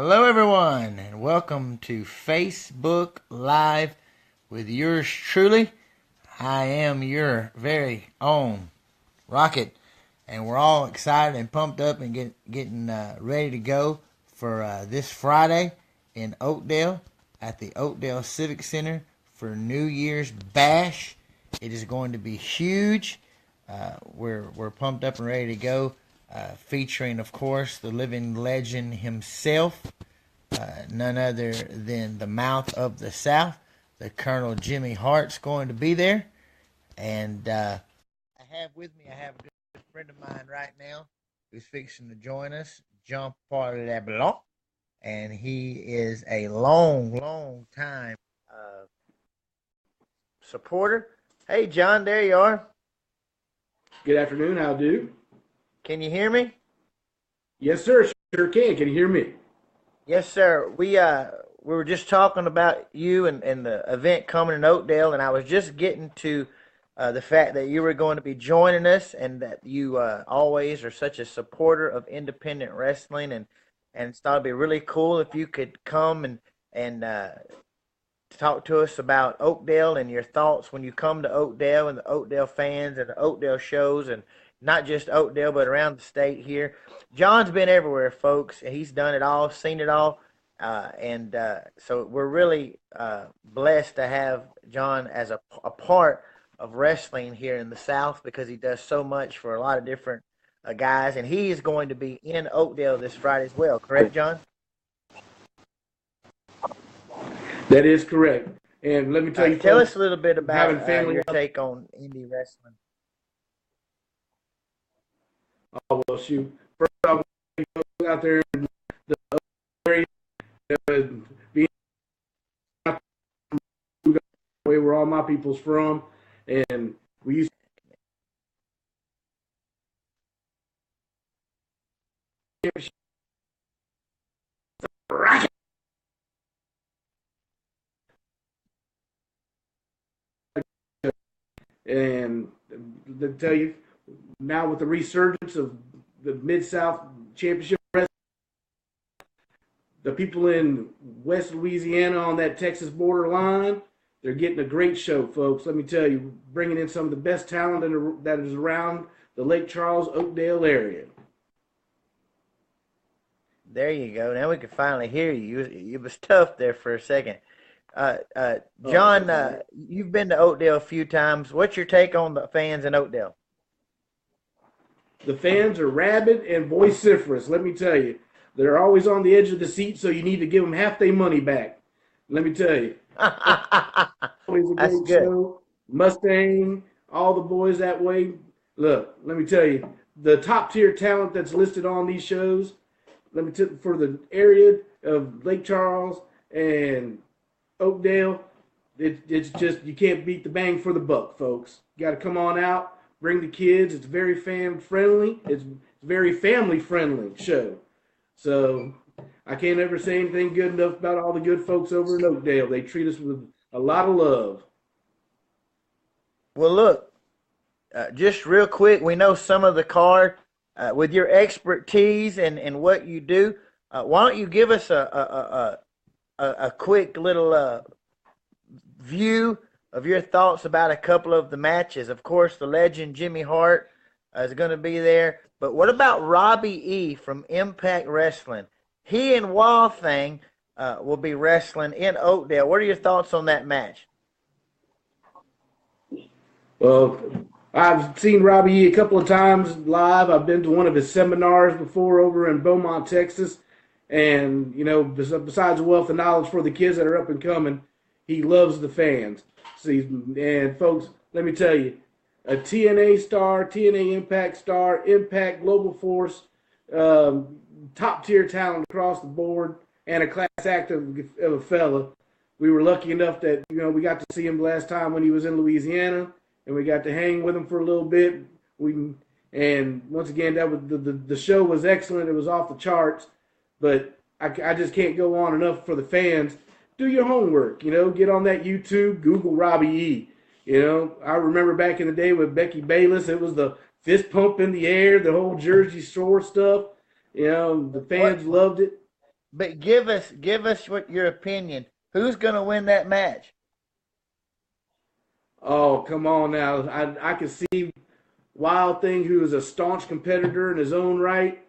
Hello, everyone, and welcome to Facebook Live with yours truly. I am your very own Rocket, and we're all excited and pumped up and getting ready to go for this Friday in Oakdale at the Oakdale Civic Center for New Year's Bash. It is going to be huge. We're pumped up and ready to go. Featuring, of course, the living legend himself, none other than the mouth of the South, the Colonel Jimmy Hart's going to be there. And I have a good friend of mine right now who's fixing to join us, JP Leblanc. And he is a long time supporter. Hey, John, there you are. Good afternoon. How do? Can you hear me? Yes, sir. Sure can. Can you hear me? Yes, sir. We were just talking about you and the event coming in Oakdale, and I was just getting to the fact that you were going to be joining us, and that you always are such a supporter of independent wrestling, and thought it'd be really cool if you could come and talk to us about Oakdale and your thoughts when you come to Oakdale and the Oakdale fans and the Oakdale shows, and not just Oakdale but around the state here. John's been everywhere, folks. He's done it all, seen it all, and so we're really blessed to have John as a part of wrestling here in the South, because he does so much for a lot of different guys, and he is going to be in Oakdale this Friday as well. Correct, John? That is correct. And let me tell you, tell folks, us a little bit about having family your take on indie wrestling. Oh, well, shoot. First off, out there in the area, being where all my people's from, and we used to rock. And to tell you, now with the resurgence of the Mid-South Championship, the people in West Louisiana on that Texas border line, they're getting a great show, folks. Let me tell you, bringing in some of the best talent that is around the Lake Charles, Oakdale area. There you go. Now we can finally hear you. It was tough there for a second. John, you've been to Oakdale a few times. What's your take on the fans in Oakdale? The fans are rabid and vociferous. Let me tell you, they're always on the edge of the seat, so you need to give them half their money back. Let me tell you, always a great show. Mustang, all the boys that way. Look, let me tell you, the top tier talent that's listed on these shows. Let me tell you, for the area of Lake Charles and Oakdale, it's just, you can't beat the bang for the buck, folks. You got to come on out, bring the kids. It's very fan friendly. It's very family friendly show. So I can't ever say anything good enough about all the good folks over in Oakdale. They treat us with a lot of love. Well, look, just real quick, we know some of the card. With your expertise and what you do, why don't you give us a quick little view of your thoughts about a couple of the matches? Of course, the legend Jimmy Hart is going to be there. But what about Robbie E. from Impact Wrestling? He and Wild Thing will be wrestling in Oakdale. What are your thoughts on that match? Well, I've seen Robbie E. a couple of times live. I've been to one of his seminars before over in Beaumont, Texas. And, you know, besides the wealth of knowledge for the kids that are up and coming, he loves the fans. See, and folks, let me tell you, a TNA star, TNA Impact star, Impact Global Force, top tier talent across the board, and a class act of a fella. We were lucky enough that, you know, we got to see him last time when he was in Louisiana, and we got to hang with him for a little bit. And once again, that was the show was excellent. It was off the charts, but I just can't go on enough for the fans. Do your homework, you know, get on that YouTube, Google Robbie E. You know, I remember back in the day with Becky Bayless, it was the fist pump in the air, the whole Jersey Shore stuff. You know, the fans loved it. but give us what your opinion. Who's going to win that match? Oh, come on now. I can see Wild Thing, who is a staunch competitor in his own right.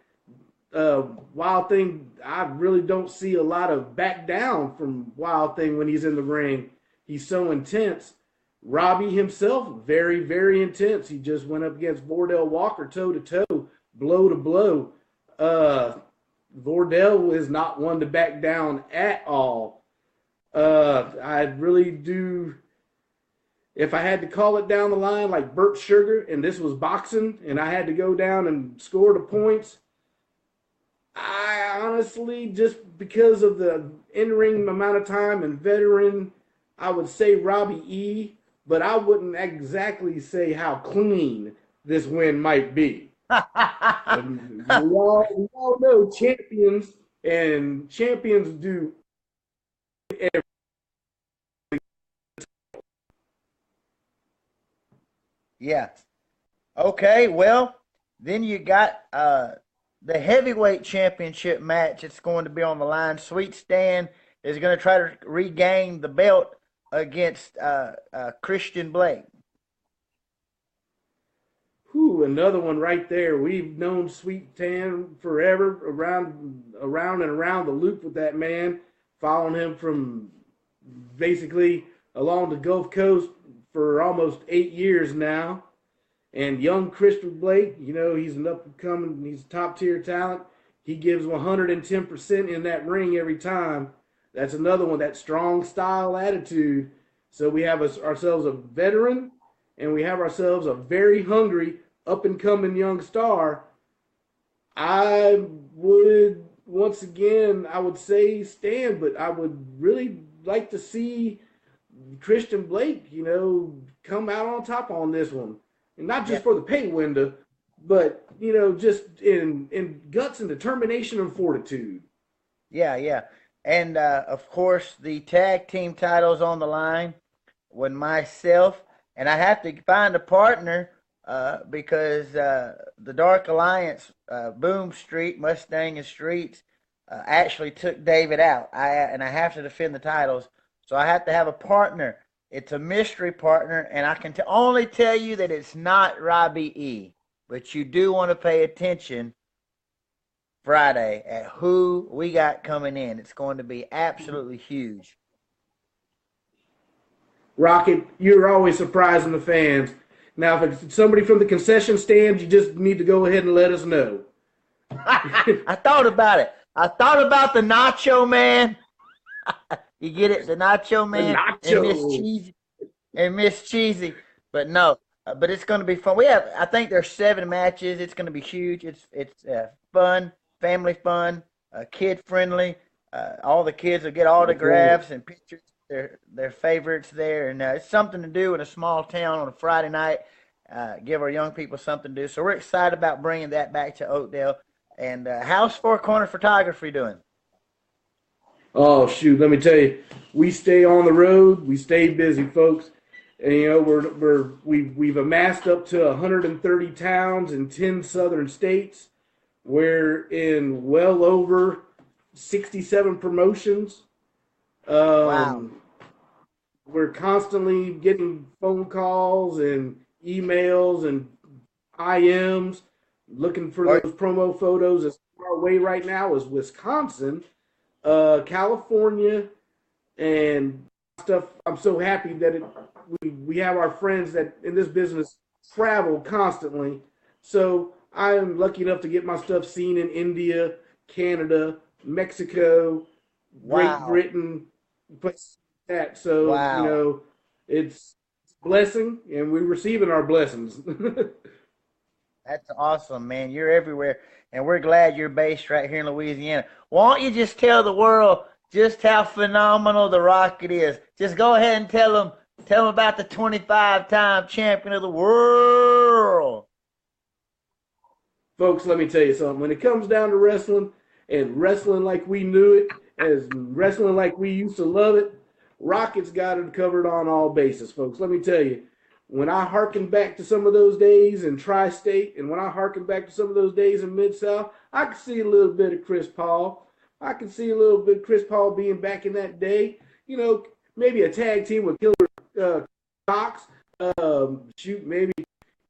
Wild Thing, I really don't see a lot of back down from Wild Thing when he's in the ring. He's so intense. Robbie himself, very, very intense. He just went up against Vordell Walker toe to toe, blow to blow. Uh, Vordell is not one to back down at all. I really do. If I had to call it down the line like Burt Sugar, and this was boxing, and I had to go down and score the points, I honestly, just because of the in-ring amount of time and veteran, I would say Robbie E, but I wouldn't exactly say how clean this win might be. We all know champions, and champions do everything. Yeah. Okay, well, then you got the heavyweight championship match. It's going to be on the line. Sweet Stan is going to try to regain the belt against Christian Blake. Whew, another one right there. We've known Sweet Tan forever, around and around the loop with that man, following him from basically along the Gulf Coast for almost 8 years now. And young Christian Blake, he's an up and coming, he's top tier talent. He gives 110% in that ring every time. That's another one, that strong style attitude. So we have ourselves a veteran, and we have ourselves a very hungry, up and coming young star. I would, once again, I would say Stan, but I would really like to see Christian Blake, come out on top on this one. And not Yeah, just for the pay window, but, just in guts and determination and fortitude. yeah, yeah. And of course, the tag team titles on the line with myself, and I have to find a partner because the Dark Alliance, Boom Street, Mustang and Streets, actually took David out. I have to defend the titles, so I have to have a partner. It's a mystery partner, and I can only tell you that it's not Robbie E. But you do want to pay attention Friday at who we got coming in. It's going to be absolutely huge. Rocket, you're always surprising the fans. Now, if it's somebody from the concession stand, you just need to go ahead and let us know. I thought about it. I thought about the Nacho Man. You get it, the Nacho The Man nacho. And Miss Cheesy. But no, but it's going to be fun. I think there's 7 matches. It's going to be huge. It's fun, family fun, kid friendly. All the kids will get That's right. autographs and pictures. Their favorites there, and it's something to do in a small town on a Friday night. Give our young people something to do. So we're excited about bringing that back to Oakdale. And how's Four Corner Photography doing? Oh shoot, let me tell you, we stay on the road, we stay busy, folks, and we've amassed up to 130 towns in 10 southern states. We're in well over 67 promotions. Wow. Um, we're constantly getting phone calls and emails and IMs looking for Or those promo photos. As far away right now as Wisconsin, California, and stuff. I'm so happy that we have our friends that in this business travel constantly. So I am lucky enough to get my stuff seen in India, Canada, Mexico, Great wow, Britain, places like that. So wow. it's a blessing, and we're receiving our blessings. That's awesome, man. You're everywhere, and we're glad you're based right here in Louisiana. Why don't you just tell the world just how phenomenal the Rocket is? Just go ahead and tell them about the 25-time champion of the world. Folks, let me tell you something. When it comes down to wrestling and wrestling like we knew it, as wrestling like we used to love it, Rocket's got it covered on all bases, folks. Let me tell you, when I harken back to some of those days in Tri-State, and when I harken back to some of those days in Mid-South, I can see a little bit of Chris Paul. I can see a little bit of Chris Paul being back in that day. You know, maybe a tag team with Killer Cox. Shoot, maybe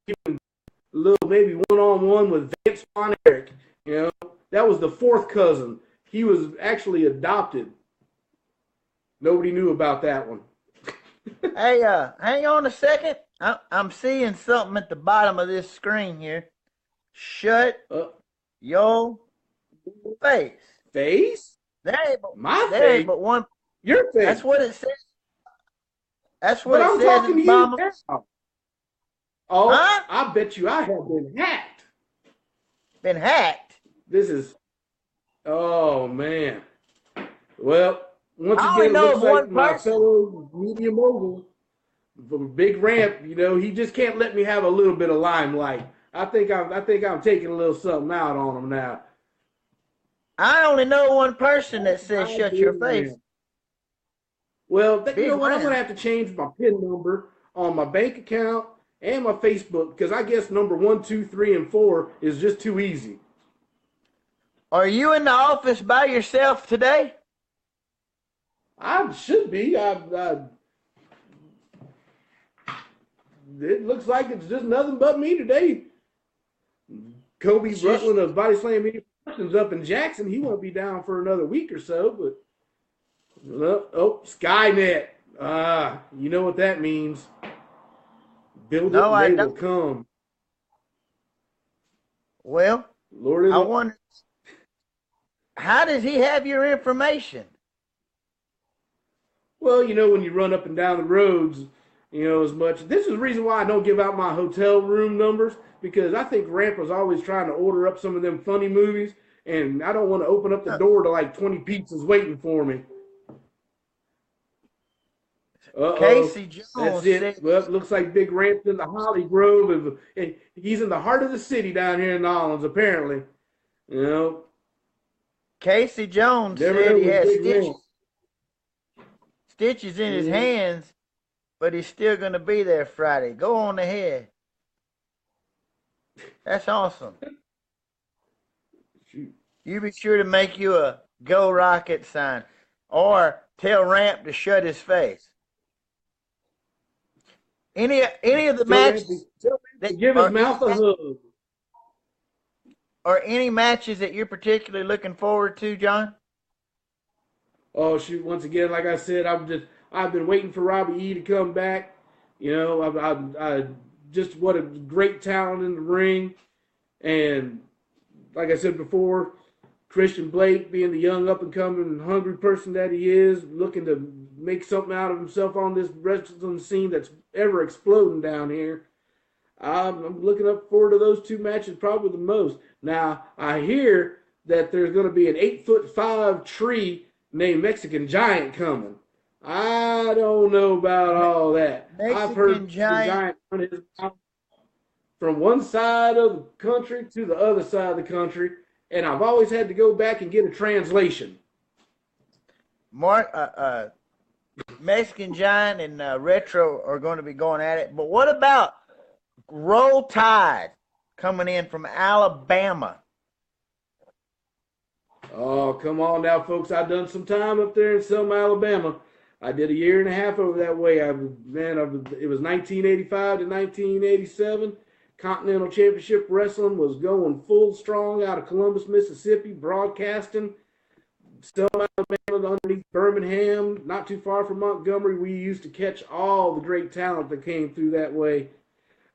even a little, maybe one-on-one with Vance Von Erich. You know, that was the fourth cousin. He was actually adopted. Nobody knew about that one. Hey, hang on a second. I'm seeing something at the bottom of this screen here. Shut your face. Face? There ain't but, My there face? ain't but one. Your face? That's what it says. That's what But it I'm says talking at to the you bottom. now. Oh, Huh? I bet you I have been hacked. Been hacked. This is, oh man. Well, once I only again, it know looks of like one my person. fellow media mogul from Big Ramp, you know, he just can't let me have a little bit of limelight. I think I'm taking a little something out on him now. I only know one person that That's says my shut Big your face. Ramp. Well, you Big know what? I'm gonna Ram. have to change my PIN number on my bank account and my Facebook because I guess number 1, 2, 3, and 4 is just too easy. Are you in the office by yourself today? I should be. It looks like it's just nothing but me today. Kobe It's just Rutland of Body Slam Media Productions up in Jackson. He won't be down for another week or so, but Skynet. You know what that means. Build it no, and I they don't. will come. Well, Lord I is wonder how does he have your information? well, you know, when you run up and down the roads, you know, as much. This is the reason why I don't give out my hotel room numbers because I think Ramp was always trying to order up some of them funny movies, and I don't want to open up the door to like 20 pizzas waiting for me. Uh-oh. Casey That's Jones it. said Well, it looks like Big Ramp's in the Holly Grove. And he's in the heart of the city down here in Nolens, apparently. You know, Casey Jones never said know he with has Big Ramp. stitches in his Mm-hmm. hands, but he's still going to be there Friday. Go on ahead. That's awesome. Shoot. You be sure to make you a Go Rocket sign or tell Ramp to shut his face. Any of the matches Tell Ramp that to give his mouth a hug. or any matches that you're particularly looking forward to, John? Oh shoot! Once again, like I said, I've been waiting for Robbie E to come back. You know, I just what a great talent in the ring, and like I said before, Christian Blake being the young up and coming hungry person that he is, looking to make something out of himself on this wrestling scene that's ever exploding down here. I'm looking up forward to those two matches probably the most. Now I hear that there's going to be an 8'5" tree named Mexican Giant coming. I don't know about all that. I've heard Mexican Mexican Giant. Giant run his mouth from one side of the country to the other side of the country, and I've always had to go back and get a translation. Mark, Mexican Giant and Retro are going to be going at it. But what about Roll Tide coming in from Alabama? Oh, come on now, folks. I've done some time up there in Selma, Alabama. I did a year and a half over that way. It was 1985 to 1987. Continental Championship Wrestling was going full strong out of Columbus, Mississippi, broadcasting. Selma, Alabama, underneath Birmingham, not too far from Montgomery. We used to catch all the great talent that came through that way.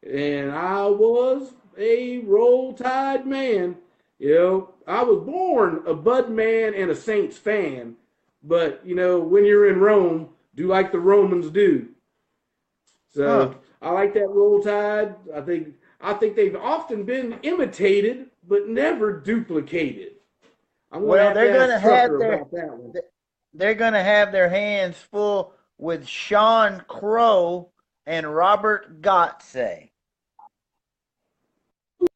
And I was a Roll Tide man. You know, I was born a Bud man and a Saints fan. But, you know, when you're in Rome, do like the Romans do. Huh. So I like that Roll Tide. I think they've often been imitated, but never duplicated. I'm going to Well, have to ask Trucker about that one. they're going to have their hands full with Sean Crow and Robert Gotze.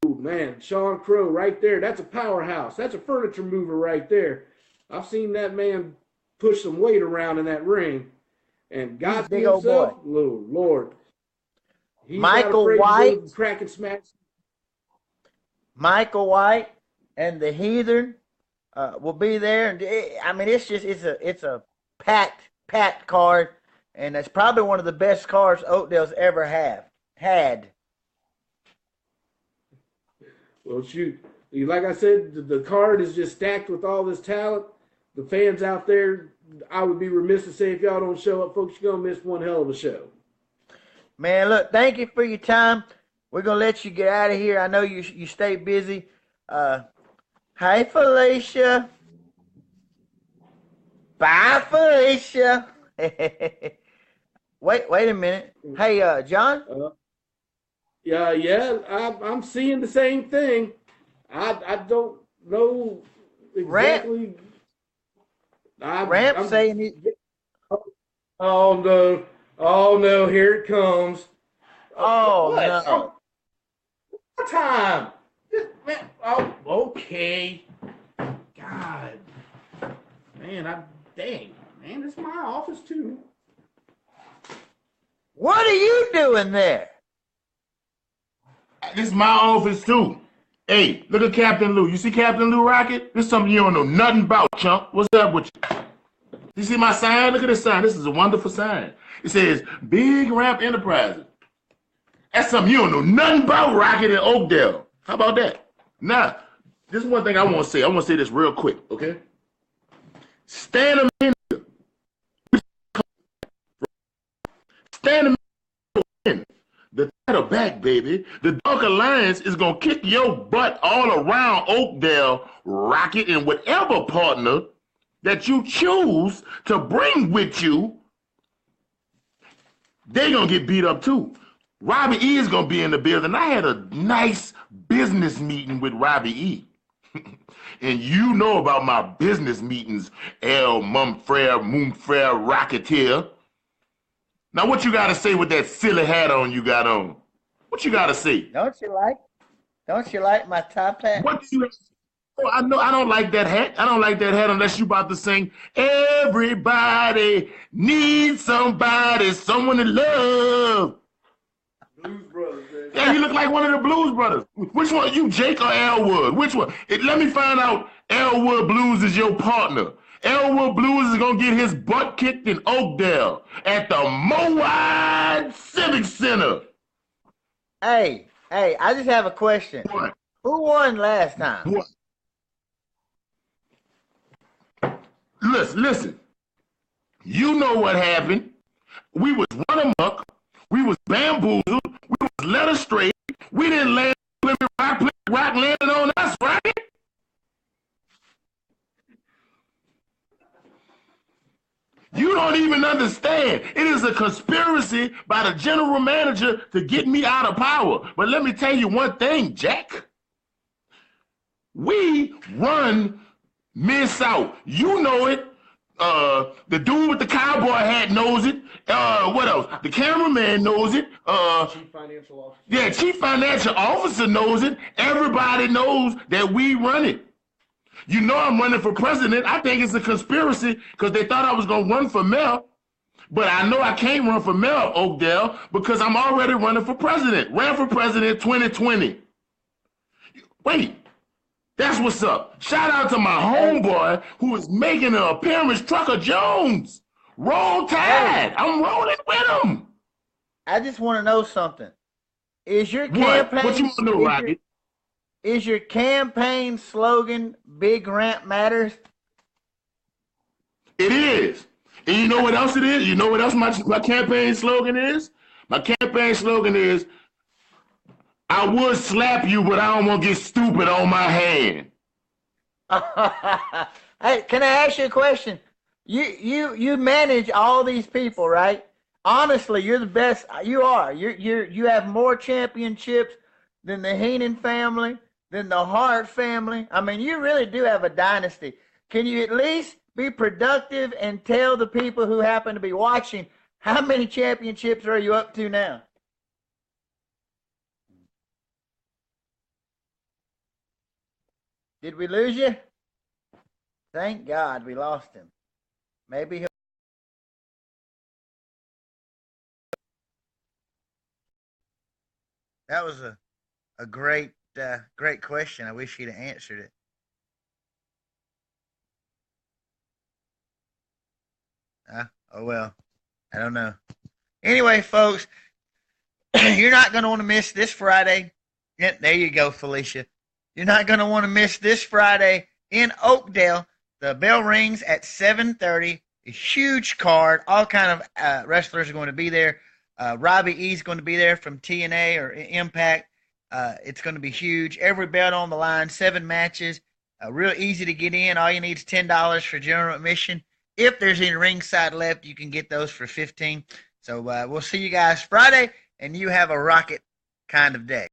Ooh, man, Sean Crow right there. That's a powerhouse. That's a furniture mover right there. I've seen that man push some weight around in that ring. And He's a God big old boy. himself, Lord, he's not Michael afraid to White, go crack and smack. Michael White, and the Heathen will be there. And I mean, it's a packed card, and it's probably one of the best cards Oakdale's ever have had. Well, shoot, like I said, the card is just stacked with all this talent. The fans out there, I would be remiss to say if y'all don't show up, folks, you're gonna miss one hell of a show. Man, look, thank you for your time. We're gonna let you get out of here. I know you stay busy. Uh, Hi, Felicia. Bye, Felicia. Wait a minute. Hey, John. Uh, yeah, I'm seeing the same thing. I don't know Ramp exactly. Ramp I'm. saying he. Oh no! Oh no! Here it comes. Oh What? no. What time? Man, oh, okay. God, man, dang, man, this is my office too. What are you doing there? This is my office too. Hey, look at Captain Lou. You see Captain Lou Rocket? This is something you don't know nothing about, chump. What's up with you? You see my sign? Look at this sign. This is a wonderful sign. It says Big Ramp Enterprises. That's something you don't know nothing about, Rocket in Oakdale. How about that? Now, this is one thing I want to say. I want to say this real quick, okay? Stand a minute. Stand a minute. The title back, baby. The Dark Alliance is going to kick your butt all around Oakdale, Rocket, and whatever partner that you choose to bring with you, they're going to get beat up too. Robbie E is going to be in the building. I had a nice business meeting with Robbie E. And you know about my business meetings, El Mumfrere, Moonfrere, Rocketeer. Now, what you got to say with that silly hat on you got on? What you got to say? Don't you like my top hat? What do you? Oh, I know I don't like that hat. I don't like that hat unless you about to sing. Everybody needs somebody, someone to love. Blues Brothers, man. Yeah, you look like one of the Blues Brothers. Which one? You, Jake or Elwood? Which one? Let me find out. Elwood Blues is your partner. Elwood Blues is gonna get his butt kicked in Oakdale at the Mowide Civic Center. Hey, I just have a question. What? Who won last time? What? Listen. You know what happened. We was run amok. We was bamboozled. We was led astray. We didn't land. Rock landed on us, right? You don't even understand. It is a conspiracy by the general manager to get me out of power. But let me tell you one thing, Jack. We run Mid-South. You know it. The dude with the cowboy hat knows it. What else? The cameraman knows it. Chief Financial Officer. Yeah, Chief Financial Officer knows it. Everybody knows that we run it. You know I'm running for president. I think it's a conspiracy because they thought I was going to run for mayor. But I know I can't run for mayor of Oakdale because I'm already running for president. Ran for president 2020. Wait, that's what's up. Shout out to my homeboy who is making an appearance, Trucker Jones. Roll Tide. I'm rolling with him. I just want to know something. Is your What? campaign? What you want to know, Rocky? Is your campaign slogan "Big Ramp Matters"? It is. And you know what else it is? You know what else my campaign slogan is? My campaign slogan is, I would slap you, but I don't want to get stupid on my hand. Hey, can I ask you a question? You manage all these people, right? Honestly, you're the best. You are. You have more championships than the Heenan family, than the Hart family. I mean, you really do have a dynasty. Can you at least be productive and tell the people who happen to be watching how many championships are you up to now? Did we lose you? Thank God we lost him. Maybe he'll. That was a, great great question. I wish he'd have answered it. Oh, well. I don't know. Anyway, folks, you're not going to want to miss this Friday. Yeah, there you go, Felicia. You're not going to want to miss this Friday in Oakdale. The bell rings at 7:30. A huge card. All kind of wrestlers are going to be there. Robbie E is going to be there from TNA or Impact. It's going to be huge. Every belt on the line. 7 matches. Real easy to get in. All you need is $10 for general admission. If there's any ringside left, you can get those for $15. So we'll see you guys Friday, and you have a rocket kind of day.